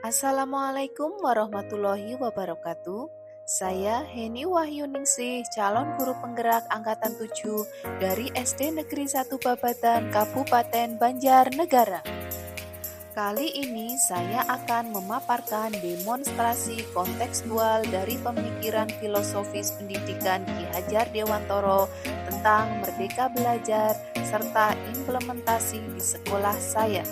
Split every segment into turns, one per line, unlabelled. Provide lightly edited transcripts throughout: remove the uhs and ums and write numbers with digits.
Assalamualaikum warahmatullahi wabarakatuh. Saya Heni Wahyuningsih, calon guru penggerak angkatan 7 dari SD Negeri 1 Babatan, Kabupaten Banjarnegara. Kali ini saya akan memaparkan demonstrasi kontekstual dari pemikiran filosofis pendidikan Ki Hajar Dewantoro tentang Merdeka Belajar serta implementasi di sekolah saya.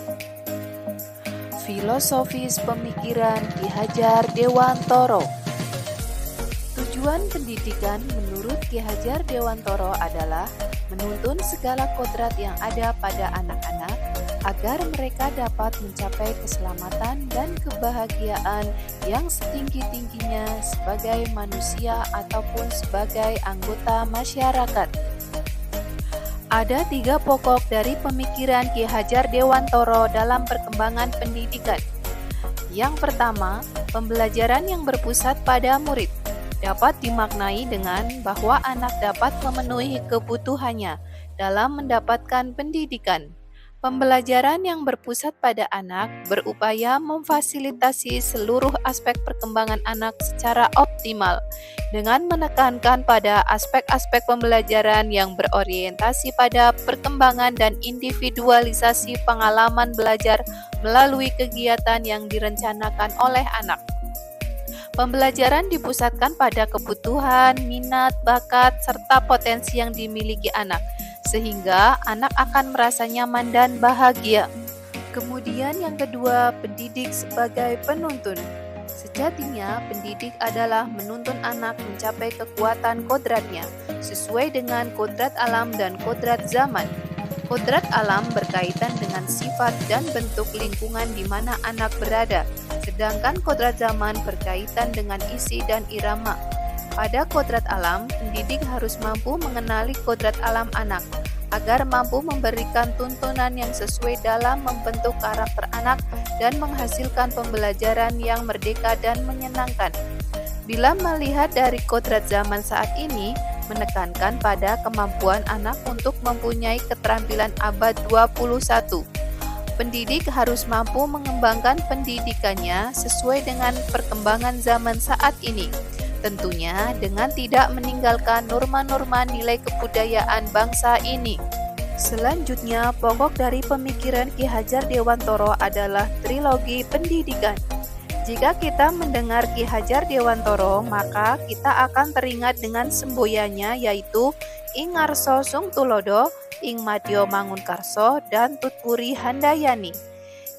Filosofis pemikiran Ki Hajar Dewantoro. Tujuan pendidikan menurut Ki Hajar Dewantoro adalah menuntun segala kodrat yang ada pada anak-anak agar mereka dapat mencapai keselamatan dan kebahagiaan yang setinggi-tingginya sebagai manusia ataupun sebagai anggota masyarakat. Ada 3 pokok dari pemikiran Ki Hajar Dewantoro dalam perkembangan pendidikan. Yang pertama, pembelajaran yang berpusat pada murid dapat dimaknai dengan bahwa anak dapat memenuhi kebutuhannya dalam mendapatkan pendidikan. Pembelajaran yang berpusat pada anak berupaya memfasilitasi seluruh aspek perkembangan anak secara optimal dengan menekankan pada aspek-aspek pembelajaran yang berorientasi pada perkembangan dan individualisasi pengalaman belajar melalui kegiatan yang direncanakan oleh anak. Pembelajaran dipusatkan pada kebutuhan, minat, bakat, serta potensi yang dimiliki anak, sehingga anak akan merasa nyaman dan bahagia. Kemudian yang kedua, pendidik sebagai penuntun. Sejatinya, pendidik adalah menuntun anak mencapai kekuatan kodratnya, sesuai dengan kodrat alam dan kodrat zaman. Kodrat alam berkaitan dengan sifat dan bentuk lingkungan di mana anak berada, sedangkan kodrat zaman berkaitan dengan isi dan irama. Pada kodrat alam, pendidik harus mampu mengenali kodrat alam anak, agar mampu memberikan tuntunan yang sesuai dalam membentuk karakter anak dan menghasilkan pembelajaran yang merdeka dan menyenangkan. Bila melihat dari kodrat zaman saat ini, menekankan pada kemampuan anak untuk mempunyai keterampilan abad 21. Pendidik harus mampu mengembangkan pendidikannya sesuai dengan perkembangan zaman saat ini. Tentunya dengan tidak meninggalkan norma-norma nilai kebudayaan bangsa ini. Selanjutnya, pokok dari pemikiran Ki Hajar Dewantoro adalah trilogi pendidikan. Jika kita mendengar Ki Hajar Dewantoro, maka kita akan teringat dengan semboyannya, yaitu Ing Ngarso Sung Tulodo, Ing Madya Mangunkarso, dan Tutpuri Handayani.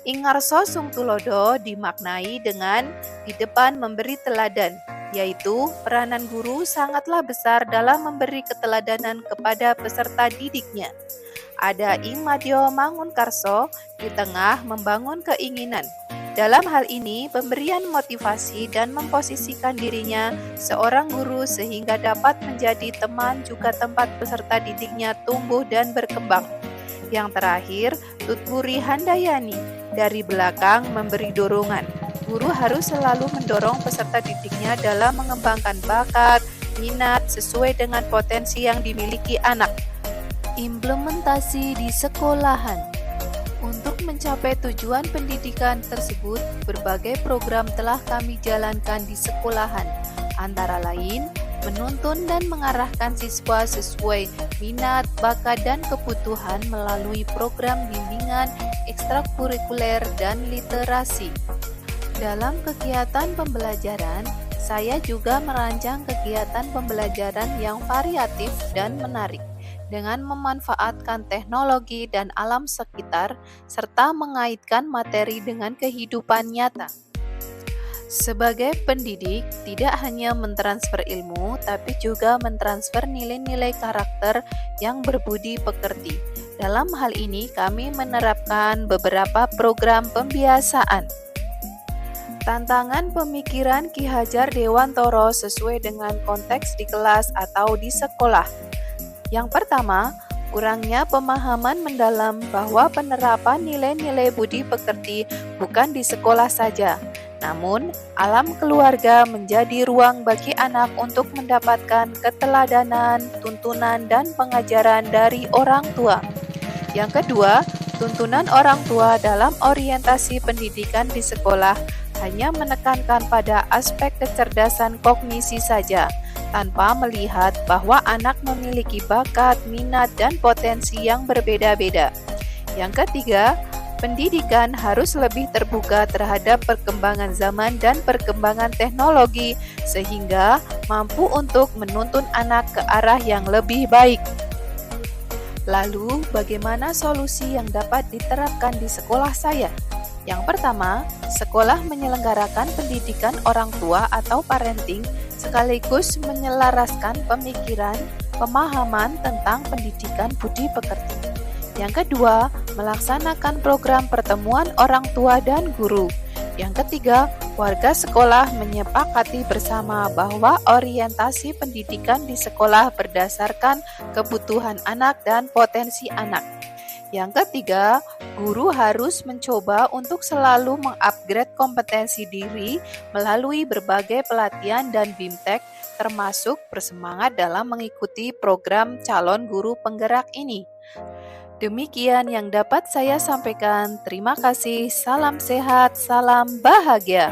Ing Ngarso Sung Tulodo dimaknai dengan di depan memberi teladan, yaitu peranan guru sangatlah besar dalam memberi keteladanan kepada peserta didiknya. Ada Ing Madya Mangunkarso di tengah membangun keinginan. Dalam hal ini, pemberian motivasi dan memposisikan dirinya seorang guru sehingga dapat menjadi teman juga tempat peserta didiknya tumbuh dan berkembang. Yang terakhir, Tutpuri Handayani dari belakang memberi dorongan. Guru harus selalu mendorong peserta didiknya dalam mengembangkan bakat, minat sesuai dengan potensi yang dimiliki anak. Implementasi di sekolahan. Untuk mencapai tujuan pendidikan tersebut, berbagai program telah kami jalankan di sekolahan, antara lain menuntun dan mengarahkan siswa sesuai minat, bakat, dan kebutuhan melalui program bimbingan ekstrakurikuler dan literasi. Dalam kegiatan pembelajaran, saya juga merancang kegiatan pembelajaran yang variatif dan menarik, dengan memanfaatkan teknologi dan alam sekitar, serta mengaitkan materi dengan kehidupan nyata. Sebagai pendidik, tidak hanya mentransfer ilmu, tapi juga mentransfer nilai-nilai karakter yang berbudi pekerti. Dalam hal ini, kami menerapkan beberapa program pembiasaan. Tantangan pemikiran Ki Hajar Dewantoro sesuai dengan konteks di kelas atau di sekolah. Yang pertama, kurangnya pemahaman mendalam bahwa penerapan nilai-nilai budi pekerti bukan di sekolah saja, namun alam keluarga menjadi ruang bagi anak untuk mendapatkan keteladanan, tuntunan, dan pengajaran dari orang tua. Yang kedua, tuntunan orang tua dalam orientasi pendidikan di sekolah hanya menekankan pada aspek kecerdasan kognisi saja, tanpa melihat bahwa anak memiliki bakat, minat, dan potensi yang berbeda-beda. Yang ketiga, pendidikan harus lebih terbuka terhadap perkembangan zaman dan perkembangan teknologi, sehingga mampu untuk menuntun anak ke arah yang lebih baik. Lalu, bagaimana solusi yang dapat diterapkan di sekolah saya? Yang pertama, sekolah menyelenggarakan pendidikan orang tua atau parenting sekaligus menyelaraskan pemikiran, pemahaman tentang pendidikan budi pekerti. Yang kedua, melaksanakan program pertemuan orang tua dan guru. Yang ketiga, warga sekolah menyepakati bersama bahwa orientasi pendidikan di sekolah berdasarkan kebutuhan anak dan potensi anak. Yang ketiga, guru harus mencoba untuk selalu mengupgrade kompetensi diri melalui berbagai pelatihan dan BIMTEK, termasuk bersemangat dalam mengikuti program calon guru penggerak ini. Demikian yang dapat saya sampaikan. Terima kasih. Salam sehat, salam bahagia.